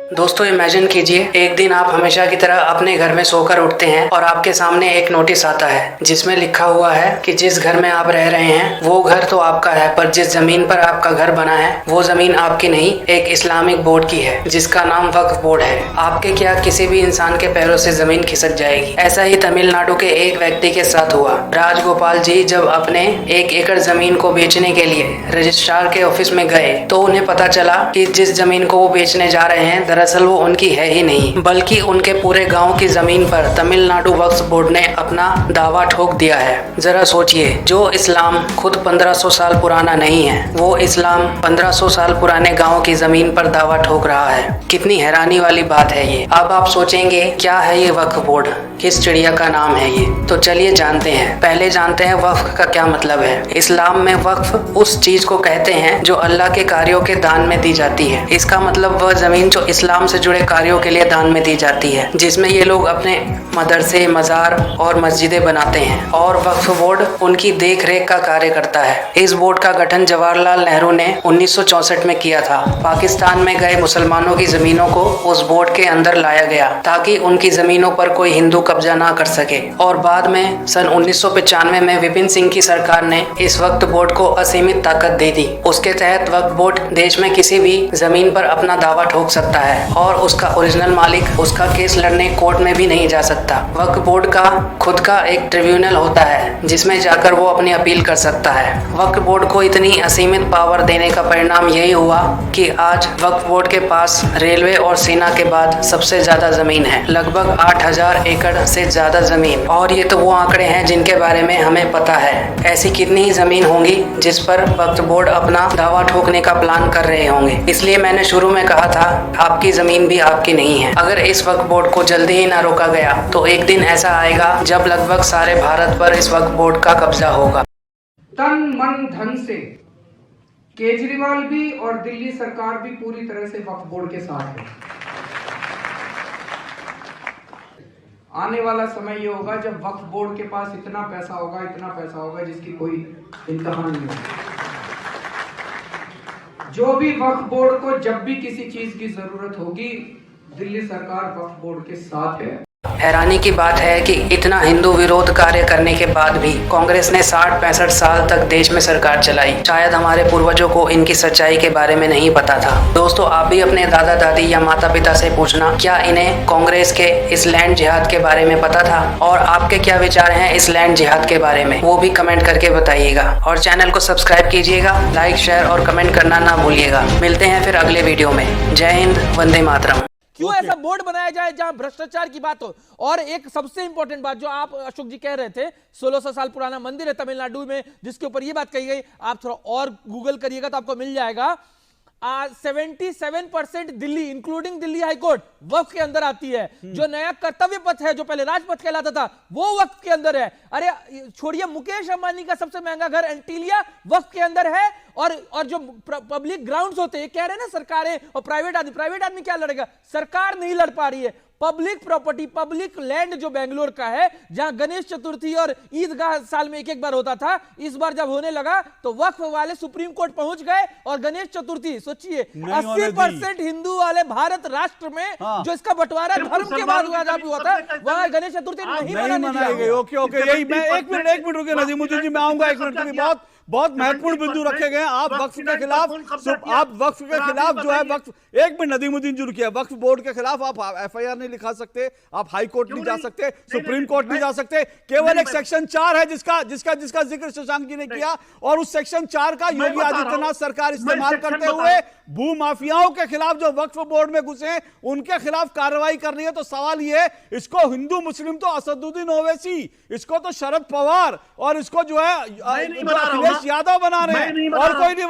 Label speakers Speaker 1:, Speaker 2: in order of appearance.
Speaker 1: दोस्तों इमेजिन कीजिए, एक दिन आप हमेशा की तरह अपने घर में सोकर उठते हैं और आपके सामने एक नोटिस आता है जिसमें लिखा हुआ है कि जिस घर में आप रह रहे हैं वो घर तो आपका है, पर जिस जमीन पर आपका घर बना है वो जमीन आपकी नहीं, एक इस्लामिक बोर्ड की है जिसका नाम वक्फ बोर्ड है। आपके क्या किसी भी इंसान के पैरों से जमीन खिसक जाएगी। ऐसा ही तमिलनाडु के एक व्यक्ति के साथ हुआ। राजगोपाल जी जब अपने 1 एकड़ जमीन को बेचने के लिए रजिस्ट्रार के ऑफिस में गए तो उन्हें पता चला कि जिस जमीन को वो बेचने जा रहे हैं दरअसल वो उनकी है ही नहीं, बल्कि उनके पूरे गांव की जमीन पर तमिलनाडु वक्फ बोर्ड ने अपना दावा ठोक दिया है। जरा सोचिए, जो इस्लाम खुद 1500 साल पुराना नहीं है, वो इस्लाम 1500 साल पुराने गांव की जमीन पर दावा ठोक रहा है। कितनी हैरानी वाली बात है ये। अब आप सोचेंगे क्या है ये वक्फ बोर्ड, किस चिड़िया का नाम है ये? तो चलिए जानते हैं। पहले जानते हैं वक्फ का क्या मतलब है। इस्लाम में वक्फ उस चीज को कहते हैं जो अल्लाह के कार्यों के दान में दी जाती है। इसका मतलब वह जमीन जो इस्लाम से जुड़े कार्यों के लिए दान में दी जाती है, जिसमें ये लोग अपने मदरसे, मजार और मस्जिदें बनाते हैं और वक्फ बोर्ड उनकी देख रेख का कार्य करता है। इस बोर्ड का गठन जवाहरलाल नेहरू ने 1964 में किया था। पाकिस्तान में गए मुसलमानों की जमीनों को उस बोर्ड के अंदर लाया गया ताकि उनकी जमीनों पर कोई हिंदू कब्जा ना कर सके। और बाद में सन 1995 में विपिन सिंह की सरकार ने इस वक्फ बोर्ड को असीमित ताकत दे दी। उसके तहत वक्फ बोर्ड देश में किसी भी जमीन पर अपना दावा ठोक सकता है और उसका ओरिजिनल मालिक उसका केस लड़ने कोर्ट में भी नहीं जा सकता। वक्फ बोर्ड का खुद का एक ट्रिब्यूनल होता है जिसमें जाकर वो अपनी अपील कर सकता है। वक्फ बोर्ड को इतनी असीमित पावर देने का परिणाम यही हुआ कि आज वक्फ बोर्ड के पास रेलवे और सेना के बाद सबसे ज्यादा जमीन है, लगभग 8000 एकड़ से ज्यादा जमीन। और ये तो वो आंकड़े हैं जिनके बारे में हमें पता है। ऐसी कितनी ही जमीन होंगी जिस पर वक्फ बोर्ड अपना दावा ठोकने का प्लान कर रहे होंगे। इसलिए मैंने शुरू में कहा था आपकी जमीन भी आपकी नहीं है। अगर इस वक्फ बोर्ड को जल्दी ही ना रोका गया तो एक दिन ऐसा आएगा जब लगभग सारे भारत पर इस वक्फ बोर्ड का कब्जा होगा।
Speaker 2: तन मन धन से केजरीवाल भी और दिल्ली सरकार भी पूरी तरह से वक्फ बोर्ड के साथ है। आने वाला समय ये होगा जब वक्फ बोर्ड के पास इतना पैसा होगा जिसकी कोई इंतहा नहीं होगी। जो भी वक्फ बोर्ड को जब भी किसी चीज की जरूरत होगी, दिल्ली सरकार वक्फ बोर्ड के साथ है।
Speaker 1: हैरानी की बात है कि इतना हिंदू विरोध कार्य करने के बाद भी कांग्रेस ने 60-65 साल तक देश में सरकार चलाई। शायद हमारे पूर्वजों को इनकी सच्चाई के बारे में नहीं पता था। दोस्तों, आप भी अपने दादा दादी या माता पिता से पूछना, क्या इन्हें कांग्रेस के इस लैंड जिहाद के बारे में पता था? और आपके क्या विचार हैं इस लैंड जिहाद के बारे में, वो भी कमेंट करके बताइएगा। और चैनल को सब्सक्राइब कीजिएगा, लाइक, शेयर और कमेंट करना ना भूलिएगा। मिलते हैं फिर अगले वीडियो में। जय हिंद, वंदे मातरम।
Speaker 3: क्यों ऐसा बोर्ड बनाया जाए जहां भ्रष्टाचार की बात हो? और एक सबसे इंपॉर्टेंट बात जो आप अशोक जी कह रहे थे, 1600 साल पुराना मंदिर है तमिलनाडु में जिसके ऊपर ये बात कही गई, आप थोड़ा और गूगल करिएगा तो आपको मिल जाएगा। 77% दिल्ली इंक्लूडिंग दिल्ली हाईकोर्ट वक्फ के अंदर आती है। जो नया कर्तव्य पथ है जो पहले राजपथ कहलाता था वो वक्फ के अंदर है। अरे छोड़िए, मुकेश अंबानी का सबसे महंगा घर एंटीलिया वक्फ के अंदर है। और जो पब्लिक ग्राउंड्स होते हैं, कह रहे हैं ना सरकारें और प्राइवेट आदमी क्या लड़ेगा? सरकार नहीं लड़ पा रही है। पब्लिक प्रॉपर्टी, पब्लिक लैंड जो बेंगलोर का है, जहां गणेश चतुर्थी और ईदगाह साल में एक बार होता था, इस बार जब होने लगा तो वक्फ वाले सुप्रीम कोर्ट पहुंच गए और गणेश चतुर्थी सोचिए 80% हिंदू वाले भारत राष्ट्र में जो इसका बंटवारा धर्म के बाद हुआ था, वहां गणेश चतुर्थी नहीं मनाई गई।
Speaker 4: ओके, यही मैं एक मिनट रुकिए नजीमुद्दीन जी, मैं आऊंगा 1 मिनट के। बहुत महत्वपूर्ण बिंदु रखे गए। आप वक्फ के खिलाफ जो है वक्फ, 1 मिनट नदीमुद्दीन जी रुकिए। वक्फ बोर्ड के खिलाफ आप FIR नहीं लिखा सकते, आप हाई कोर्ट नहीं जा सकते, सुप्रीम कोर्ट नहीं जा सकते। केवल एक सेक्शन 4 है जिसका जिक्र शशांक जी ने किया, और उस सेक्शन 4 का योगी आदित्यनाथ सरकार इस्तेमाल करते हुए भू माफियाओं के खिलाफ जो वक्फ बोर्ड में घुसे उनके खिलाफ कार्रवाई कर रही है। तो सवाल ये, इसको हिंदू मुस्लिम तो असदुद्दीन ओवैसी, इसको तो शरद पवार और इसको जो है अखिलेश यादव बना रहे हैं, और कोई नहीं।